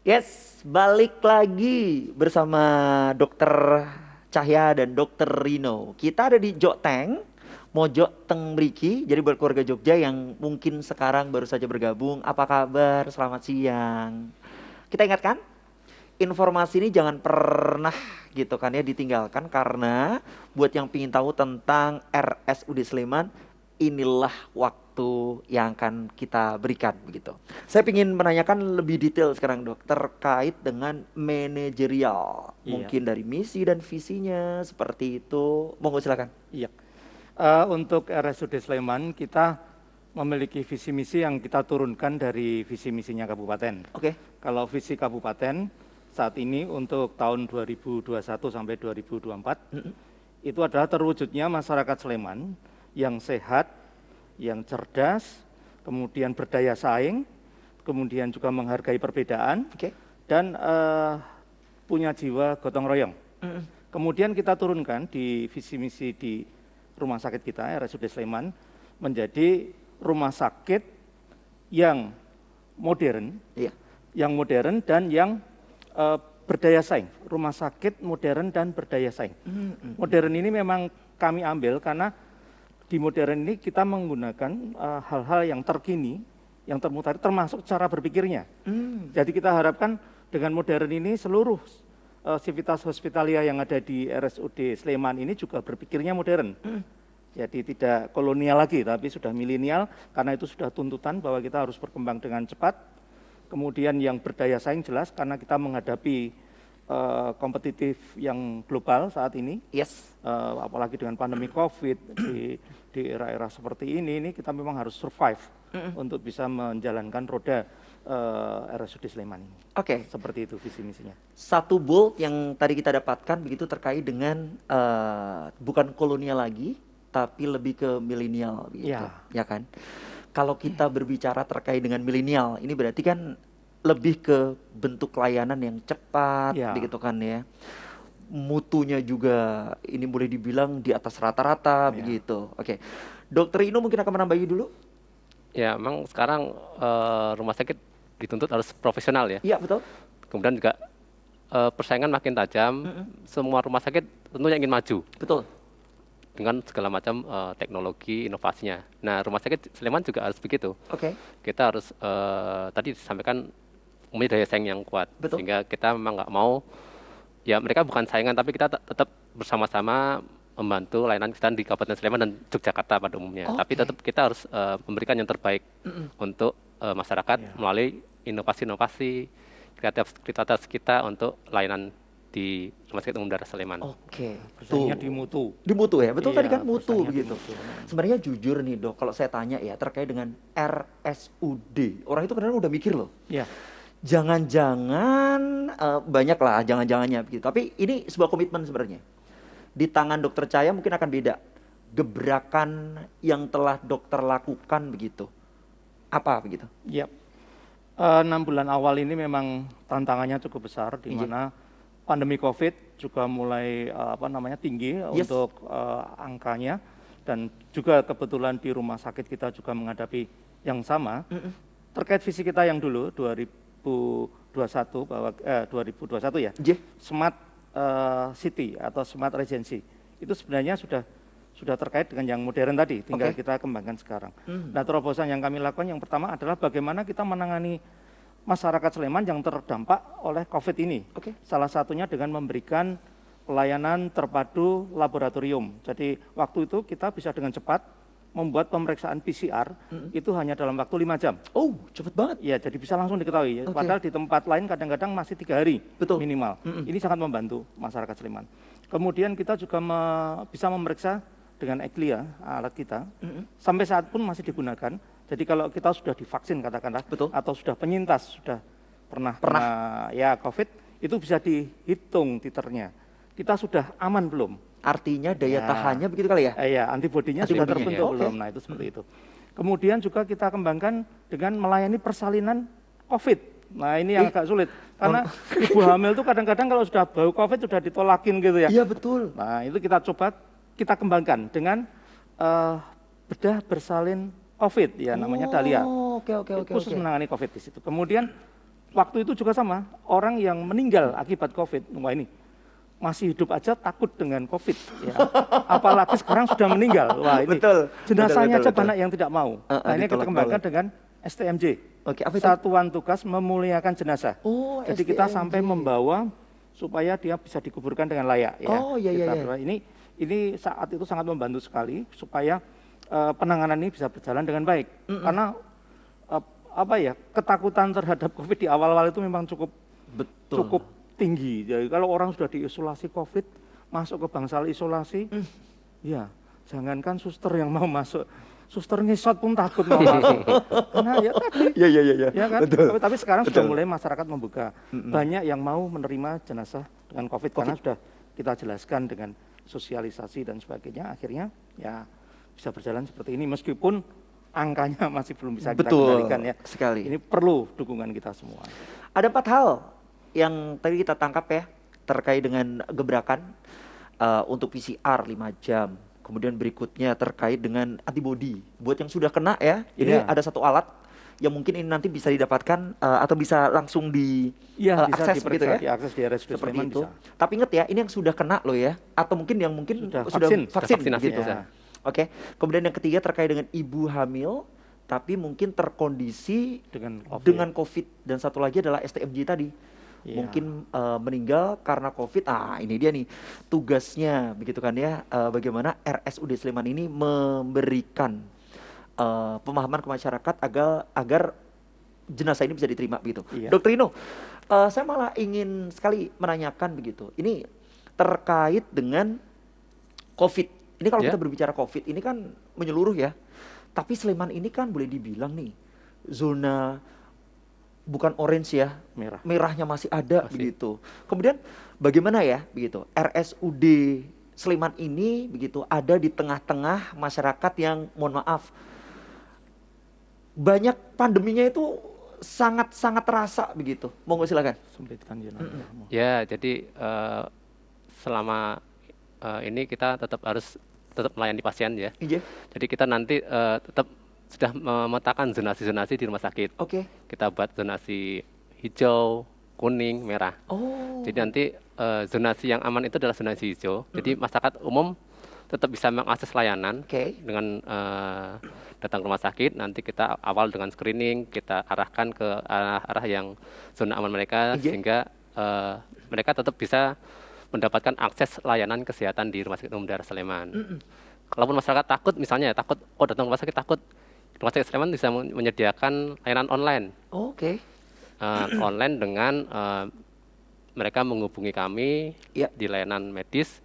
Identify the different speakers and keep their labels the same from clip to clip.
Speaker 1: Yes, balik lagi bersama Dokter Cahya dan Dokter Rino. Kita ada di Joteng, Mojok Teng Mriki. Jadi buat keluarga Jogja yang mungkin sekarang baru saja bergabung, apa kabar? Selamat siang. Kita ingatkan, informasi ini jangan pernah gitu kan ya ditinggalkan karena buat yang ingin tahu tentang RSUD Sleman, inilah waktu yang akan kita berikan begitu. Saya ingin menanyakan lebih detail sekarang dok terkait dengan manajerial,
Speaker 2: Iya,
Speaker 1: mungkin dari misi dan visinya seperti itu. Monggo silakan.
Speaker 2: iya. Untuk RSUD Sleman kita memiliki visi misi yang kita turunkan dari visi misinya kabupaten.
Speaker 1: Oke.
Speaker 2: Kalau visi kabupaten saat ini untuk tahun 2021 sampai 2024 itu adalah terwujudnya masyarakat Sleman yang sehat, yang cerdas, kemudian berdaya saing, kemudian juga menghargai perbedaan,
Speaker 1: Oke.
Speaker 2: dan punya jiwa gotong royong. Kemudian kita turunkan di visi misi di rumah sakit kita, RSUD Sleman, menjadi rumah sakit yang modern,
Speaker 1: Iya.
Speaker 2: dan yang berdaya saing. Rumah sakit modern dan berdaya saing. Modern ini memang kami ambil karena di modern ini kita menggunakan hal-hal yang terkini, yang termutakhir, termasuk cara berpikirnya. Jadi kita harapkan dengan modern ini seluruh sivitas hospitalia yang ada di RSUD Sleman ini juga berpikirnya modern. Jadi tidak kolonial lagi, tapi sudah milenial, karena itu sudah tuntutan bahwa kita harus berkembang dengan cepat. Kemudian yang berdaya saing jelas karena kita menghadapi kompetitif yang global saat ini.
Speaker 1: Yes.
Speaker 2: Apalagi dengan pandemi COVID di era-era seperti ini kita memang harus survive untuk bisa menjalankan roda RSUD Sleman ini.
Speaker 1: Oke.
Speaker 2: Seperti itu visi misinya.
Speaker 1: Satu bold yang tadi kita dapatkan begitu terkait dengan bukan kolonial lagi, tapi lebih ke milenial gitu, ya kan? Kalau kita berbicara terkait dengan milenial, ini berarti kan lebih ke bentuk layanan yang cepat, begitu kan ya. Mutunya juga ini boleh dibilang di atas rata-rata begitu. Oke. Dokter Ino mungkin akan menambahi dulu.
Speaker 3: Ya, memang sekarang rumah sakit dituntut harus profesional ya.
Speaker 1: Iya, betul.
Speaker 3: Kemudian juga persaingan makin tajam, semua rumah sakit tentunya ingin maju.
Speaker 1: Betul.
Speaker 3: Dengan segala macam teknologi, inovasinya. Nah, rumah sakit Sleman juga harus begitu.
Speaker 1: Oke.
Speaker 3: Kita harus tadi disampaikan memiliki daya saing yang kuat.
Speaker 1: Betul.
Speaker 3: Sehingga kita memang nggak mau, ya mereka bukan saingan, tapi kita tetap bersama-sama membantu layanan kita di Kabupaten Sleman dan Yogyakarta pada umumnya. Tapi tetap kita harus memberikan yang terbaik untuk masyarakat melalui inovasi-inovasi, kreativitas kita untuk layanan di Rumah Sakit Umum Daerah Sleman.
Speaker 1: Oke.
Speaker 2: Persaingannya di mutu.
Speaker 1: Di mutu ya, betul tadi kan mutu
Speaker 2: persaingannya
Speaker 1: begitu. Sebenarnya jujur nih dok, kalau saya tanya ya terkait dengan RSUD, orang itu kadang-kadang udah mikir loh.
Speaker 2: Iya.
Speaker 1: Jangan-jangan banyak lah jangan-jangannya begitu. Tapi ini sebuah komitmen sebenarnya. Di tangan dokter Cahya mungkin akan beda. Gebrakan yang telah dokter lakukan begitu. Apa begitu?
Speaker 2: Iya. 6 bulan awal ini memang tantangannya cukup besar di mana pandemi COVID juga mulai tinggi untuk angkanya, dan juga kebetulan di rumah sakit kita juga menghadapi yang sama. Terkait visi kita yang dulu 2021 bahwa 2021 ya, Smart City atau Smart Regency itu sebenarnya sudah terkait dengan yang modern tadi, tinggal kita kembangkan sekarang. Nah, terobosan yang kami lakukan yang pertama adalah bagaimana kita menangani masyarakat Sleman yang terdampak oleh COVID ini. Salah satunya dengan memberikan pelayanan terpadu laboratorium. Jadi waktu itu kita bisa dengan cepat membuat pemeriksaan PCR itu hanya dalam waktu 5 jam.
Speaker 1: Oh, cepet banget.
Speaker 2: Ya, jadi bisa langsung diketahui. Padahal di tempat lain kadang-kadang masih 3 hari minimal. Ini sangat membantu masyarakat Sleman. Kemudian kita juga bisa memeriksa dengan ECLIA, alat kita, sampai saat pun masih digunakan. Jadi kalau kita sudah divaksin katakanlah, atau sudah penyintas, sudah pernah ya COVID, itu bisa dihitung titernya. Kita sudah aman belum?
Speaker 1: Artinya daya tahannya begitu kali ya?
Speaker 2: Iya, antibodinya sudah terbentuk belum? Nah, itu seperti itu. Kemudian juga kita kembangkan dengan melayani persalinan COVID. Nah, ini yang agak sulit. Karena ibu hamil itu kadang-kadang kalau sudah bau COVID sudah ditolakin gitu ya.
Speaker 1: Iya, betul.
Speaker 2: Nah, itu kita coba, kita kembangkan dengan bedah bersalin COVID ya, namanya Dahlia.
Speaker 1: Oke.
Speaker 2: Khusus menangani COVID di situ. Kemudian waktu itu juga sama, orang yang meninggal akibat COVID, wah ini masih hidup aja takut dengan COVID, ya. Apalagi sekarang sudah meninggal, wah ini
Speaker 1: Betul,
Speaker 2: jenazahnya
Speaker 1: betul,
Speaker 2: aja banyak yang tidak mau. Nah ini kita kembangkan dengan STMJ,
Speaker 1: Oke, apa itu?
Speaker 2: Satuan Tugas Memuliakan Jenazah.
Speaker 1: Oh,
Speaker 2: Jadi kita
Speaker 1: STMJ.
Speaker 2: sampai membawa supaya dia bisa dikuburkan dengan layak. Ya.
Speaker 1: Oh, iya, iya,
Speaker 2: Kita
Speaker 1: iya.
Speaker 2: ini saat itu sangat membantu sekali supaya penanganan ini bisa berjalan dengan baik. Karena apa ya, ketakutan terhadap COVID di awal-awal itu memang cukup tinggi. Jadi kalau orang sudah diisolasi COVID, masuk ke bangsal isolasi, ya jangankan suster yang mau masuk, suster ngesot pun takut mau masuk. Karena ya tadi,
Speaker 1: Iya.
Speaker 2: ya kan?
Speaker 1: Betul.
Speaker 2: Tapi sekarang sudah
Speaker 1: Betul.
Speaker 2: mulai masyarakat membuka. Banyak yang mau menerima jenazah dengan COVID, karena sudah kita jelaskan dengan sosialisasi dan sebagainya. Akhirnya ya bisa berjalan seperti ini meskipun angkanya masih belum bisa kita kendalikan ya.
Speaker 1: Sekali.
Speaker 2: Ini perlu dukungan kita semua.
Speaker 1: Ada 4 hal yang tadi kita tangkap ya terkait dengan gebrakan untuk PCR 5 jam. Kemudian berikutnya terkait dengan antibody. Buat yang sudah kena ya, ini ada satu alat yang mungkin ini nanti bisa didapatkan atau bisa langsung
Speaker 2: bisa
Speaker 1: akses gitu ya.
Speaker 2: diakses di RSUD
Speaker 1: Seperti
Speaker 2: Sleman
Speaker 1: itu.
Speaker 2: bisa.
Speaker 1: Tapi ingat ya, ini yang sudah kena loh ya, atau mungkin yang mungkin
Speaker 2: Sudah
Speaker 1: sudah
Speaker 2: vaksin.
Speaker 1: vaksin
Speaker 3: Sudah vaksinasi
Speaker 1: gitu.
Speaker 2: ya.
Speaker 1: Oke. Kemudian yang ketiga terkait dengan ibu hamil tapi mungkin terkondisi dengan COVID, dan satu lagi adalah STMJ tadi.
Speaker 2: Iya.
Speaker 1: Mungkin meninggal karena COVID. Ini dia nih tugasnya begitu kan ya, bagaimana RSUD Sleman ini memberikan pemahaman ke masyarakat agar jenazah ini bisa diterima begitu.
Speaker 2: Iya.
Speaker 1: Dokter Rino, saya malah ingin sekali menanyakan begitu. Ini terkait dengan COVID. Ini kalau kita berbicara COVID ini kan menyeluruh ya. Tapi Sleman ini kan boleh dibilang nih zona bukan orange ya, merahnya masih ada begitu. Kemudian bagaimana ya begitu? RSUD Sleman ini begitu ada di tengah-tengah masyarakat yang mohon maaf banyak pandeminya itu sangat terasa begitu. Monggo silakan.
Speaker 3: Ya, jadi selama ini kita harus tetap melayani pasien ya.
Speaker 1: Iya.
Speaker 3: Jadi kita nanti tetap sudah memetakan zonasi-zonasi di rumah sakit.
Speaker 1: Oke.
Speaker 3: Kita buat zonasi hijau, kuning, merah.
Speaker 1: Oh.
Speaker 3: Jadi nanti zonasi yang aman itu adalah zonasi hijau. Jadi masyarakat umum tetap bisa mengakses layanan dengan datang ke rumah sakit. Nanti kita awal dengan screening, kita arahkan ke arah yang zona aman mereka, sehingga mereka tetap bisa mendapatkan akses layanan kesehatan di Rumah Sakit Umum Daerah Sleman. Kalaupun masyarakat takut, misalnya datang ke rumah sakit takut, Rumah Sakit Sleman bisa menyediakan layanan online. Online dengan mereka menghubungi kami di layanan medis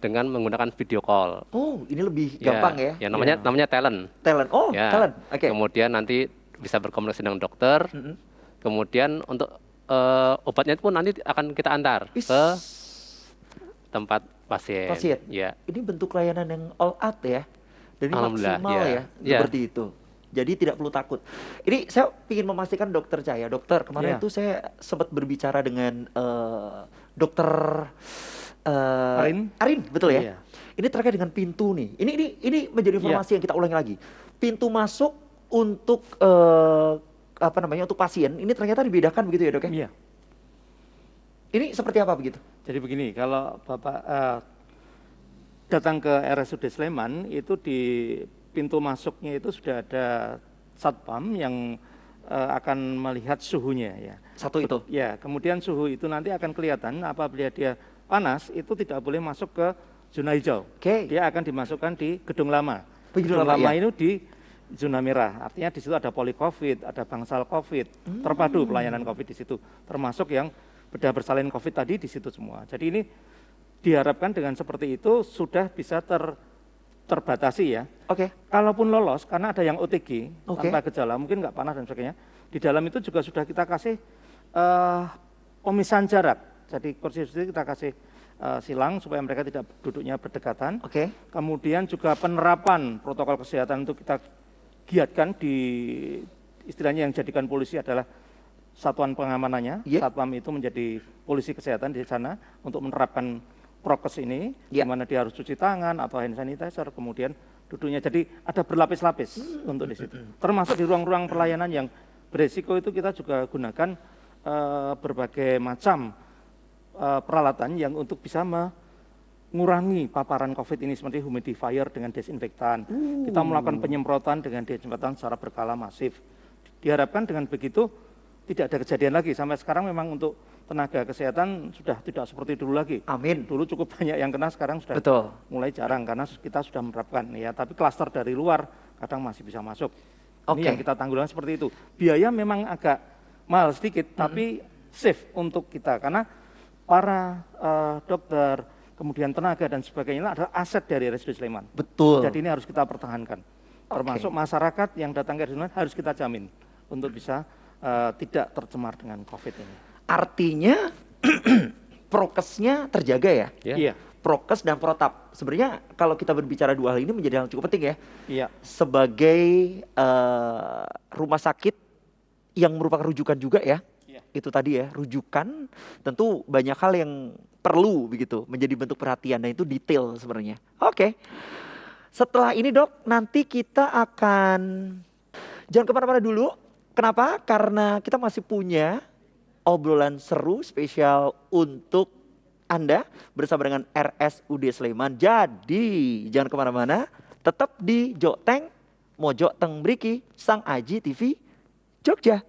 Speaker 3: dengan menggunakan video call.
Speaker 1: Oh, ini lebih gampang ya?
Speaker 3: Ya namanya talent.
Speaker 1: Talent. Oh, talent. Oke.
Speaker 3: Kemudian nanti bisa berkomunikasi dengan dokter. Kemudian untuk obatnya pun nanti akan kita antar ke tempat pasien. Ya.
Speaker 1: Ini bentuk layanan yang all out ya, dan ini maksimal ya, seperti itu. Jadi tidak perlu takut. Ini saya ingin memastikan Dokter Cahya, dokter kemarin itu saya sempat berbicara dengan Dokter Arin, betul ya? Ini terkait dengan pintu nih. Ini menjadi informasi yang kita ulangi lagi. Pintu masuk untuk untuk pasien ini ternyata dibedakan begitu ya dok ya?
Speaker 2: Iya.
Speaker 1: Ini seperti apa begitu?
Speaker 2: Jadi begini, kalau Bapak datang ke RSUD Sleman, itu di pintu masuknya itu sudah ada satpam yang akan melihat suhunya ya.
Speaker 1: Satu itu?
Speaker 2: Ya, kemudian suhu itu nanti akan kelihatan apabila dia panas, itu tidak boleh masuk ke zona hijau. Dia akan dimasukkan di gedung lama. Gedung lama itu di zona merah, artinya di situ ada poli COVID, ada bangsal COVID, terpadu pelayanan COVID di situ, termasuk yang bedah bersalin COVID tadi di situ semua. Jadi ini diharapkan dengan seperti itu sudah bisa terbatasi ya. Kalaupun lolos, karena ada yang OTG tanpa gejala, mungkin nggak panas dan sebagainya, di dalam itu juga sudah kita kasih pemisahan jarak. Jadi kursi kita kasih silang supaya mereka tidak duduknya berdekatan. Kemudian juga penerapan protokol kesehatan itu kita giatkan di istilahnya yang jadikan polisi adalah satuan pengamanannya. Satpam itu menjadi polisi kesehatan di sana untuk menerapkan prokes ini, di mana dia harus cuci tangan atau hand sanitizer, kemudian duduknya. Jadi ada berlapis-lapis untuk di situ. Termasuk di ruang-ruang pelayanan yang beresiko itu kita juga gunakan berbagai macam peralatan yang untuk bisa mengurangi paparan COVID ini seperti humidifier dengan desinfektan. Kita melakukan penyemprotan dengan desinfektan secara berkala masif. Diharapkan dengan begitu tidak ada kejadian lagi. Sampai sekarang memang untuk tenaga kesehatan sudah tidak seperti dulu lagi.
Speaker 1: Amin.
Speaker 2: Dulu cukup banyak yang kena, sekarang sudah
Speaker 1: Betul.
Speaker 2: mulai jarang karena kita sudah menerapkan ya. Tapi klaster dari luar kadang masih bisa masuk. Ini yang kita tanggulangi seperti itu. Biaya memang agak mahal sedikit, tapi safe untuk kita karena para dokter, kemudian tenaga dan sebagainya adalah aset dari RSUD Sleman.
Speaker 1: Betul.
Speaker 2: Jadi ini harus kita pertahankan. Termasuk masyarakat yang datang ke RSUD Sleman harus kita jamin untuk bisa tidak tercemar dengan COVID ini.
Speaker 1: Artinya prokesnya terjaga ya?
Speaker 2: Iya.
Speaker 1: Prokes dan protap. Sebenarnya kalau kita berbicara dua hal ini menjadi hal cukup penting ya.
Speaker 2: Iya.
Speaker 1: Sebagai rumah sakit yang merupakan rujukan juga ya. Iya. Itu tadi ya, rujukan. Tentu banyak hal yang perlu begitu menjadi bentuk perhatian dan itu detail sebenarnya. Oke. Setelah ini Dok, nanti kita akan jangan kemana-mana dulu. Kenapa? Karena kita masih punya obrolan seru spesial untuk Anda bersama dengan RSUD Sleman. Jadi jangan kemana-mana, tetap di Joteng, Mojok Teng Mriki, Sang Aji TV, Jogja.